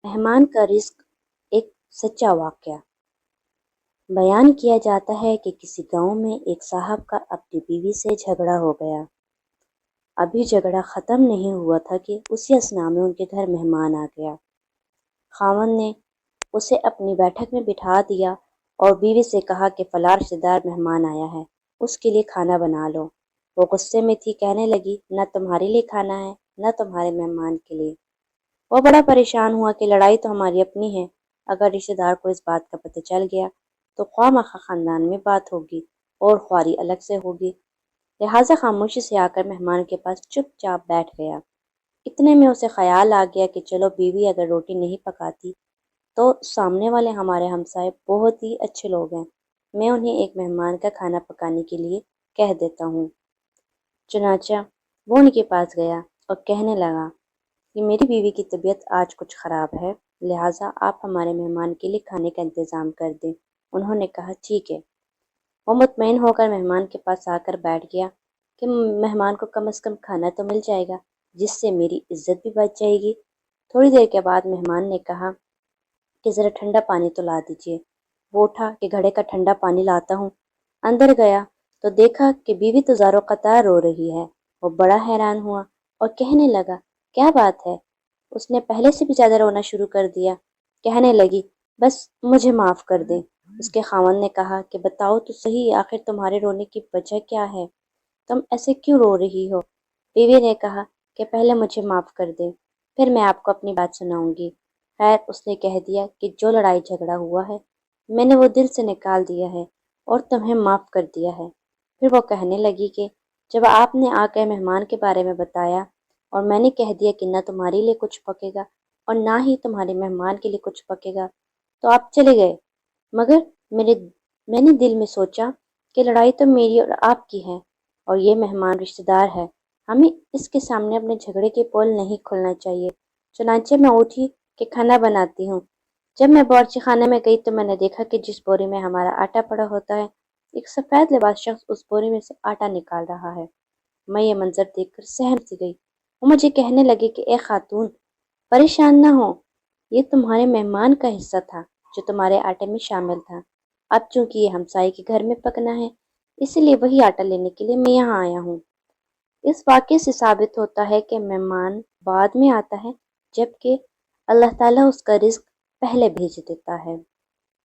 مہمان کا رزق ایک سچا واقعہ۔ بیان کیا جاتا ہے کہ کسی گاؤں میں ایک صاحب کا اپنی بیوی سے جھگڑا ہو گیا۔ ابھی جھگڑا ختم نہیں ہوا تھا کہ اسی اثناء میں ان کے گھر مہمان آ گیا۔ خاوند نے اسے اپنی بیٹھک میں بٹھا دیا اور بیوی سے کہا کہ فلاں رشتہ دار مہمان آیا ہے، اس کے لیے کھانا بنا لو۔ وہ غصے میں تھی، کہنے لگی نہ تمہارے لیے کھانا ہے نہ تمہارے مہمان کے لیے۔ وہ بڑا پریشان ہوا کہ لڑائی تو ہماری اپنی ہے، اگر رشتہ دار کو اس بات کا پتہ چل گیا تو خواہ مخواہ خاندان میں بات ہوگی اور خواری الگ سے ہوگی، لہٰذا خاموشی سے آ کر مہمان کے پاس چپ چاپ بیٹھ گیا۔ اتنے میں اسے خیال آ گیا کہ چلو بیوی اگر روٹی نہیں پکاتی تو سامنے والے ہمارے ہمسائے بہت ہی اچھے لوگ ہیں، میں انہیں ایک مہمان کا کھانا پکانے کے لیے کہہ دیتا ہوں۔ چنانچہ وہ ان کے پاس گیا اور کہنے لگا کہ میری بیوی کی طبیعت آج کچھ خراب ہے، لہٰذا آپ ہمارے مہمان کے لیے کھانے کا انتظام کر دیں۔ انہوں نے کہا ٹھیک ہے۔ وہ مطمئن ہو کر مہمان کے پاس آ کر بیٹھ گیا کہ مہمان کو کم از کم کھانا تو مل جائے گا، جس سے میری عزت بھی بچ جائے گی۔ تھوڑی دیر کے بعد مہمان نے کہا کہ ذرا ٹھنڈا پانی تو لا دیجیے۔ وہ اٹھا کہ گھڑے کا ٹھنڈا پانی لاتا ہوں۔ اندر گیا تو دیکھا کہ بیوی تو زاروں قطار رو رہی ہے۔ وہ بڑا حیران ہوا اور کہنے لگا کیا بات ہے؟ اس نے پہلے سے بھی زیادہ رونا شروع کر دیا۔ کہنے لگی بس مجھے معاف کر دیں۔ اس کے خاوند نے کہا کہ بتاؤ تو صحیح، آخر تمہارے رونے کی وجہ کیا ہے؟ تم ایسے کیوں رو رہی ہو؟ بیوی نے کہا کہ پہلے مجھے معاف کر دیں، پھر میں آپ کو اپنی بات سناؤں گی۔ خیر، اس نے کہہ دیا کہ جو لڑائی جھگڑا ہوا ہے میں نے وہ دل سے نکال دیا ہے اور تمہیں معاف کر دیا ہے۔ پھر وہ کہنے لگی کہ جب آپ نے آ کر مہمان کے بارے میں بتایا اور میں نے کہہ دیا کہ نہ تمہارے لیے کچھ پکے گا اور نہ ہی تمہارے مہمان کے لیے کچھ پکے گا تو آپ چلے گئے، مگر میں نے دل میں سوچا کہ لڑائی تو میری اور آپ کی ہے اور یہ مہمان رشتہ دار ہے، ہمیں اس کے سامنے اپنے جھگڑے کے پول نہیں کھولنا چاہیے۔ چنانچہ میں اٹھی کہ کھانا بناتی ہوں۔ جب میں باورچی خانے میں گئی تو میں نے دیکھا کہ جس بوری میں ہمارا آٹا پڑا ہوتا ہے، ایک سفید لباس شخص اس بوری میں سے آٹا نکال رہا ہے۔ میں یہ منظر دیکھ کر سہم سی گئی۔ وہ مجھے کہنے لگے کہ اے خاتون، پریشان نہ ہو، یہ تمہارے مہمان کا حصہ تھا جو تمہارے آٹے میں شامل تھا۔ اب چونکہ یہ ہمسائے کے گھر میں پکنا ہے، اسی لیے وہی آٹا لینے کے لیے میں یہاں آیا ہوں۔ اس واقعے سے ثابت ہوتا ہے کہ مہمان بعد میں آتا ہے، جبکہ اللہ تعالیٰ اس کا رزق پہلے بھیج دیتا ہے۔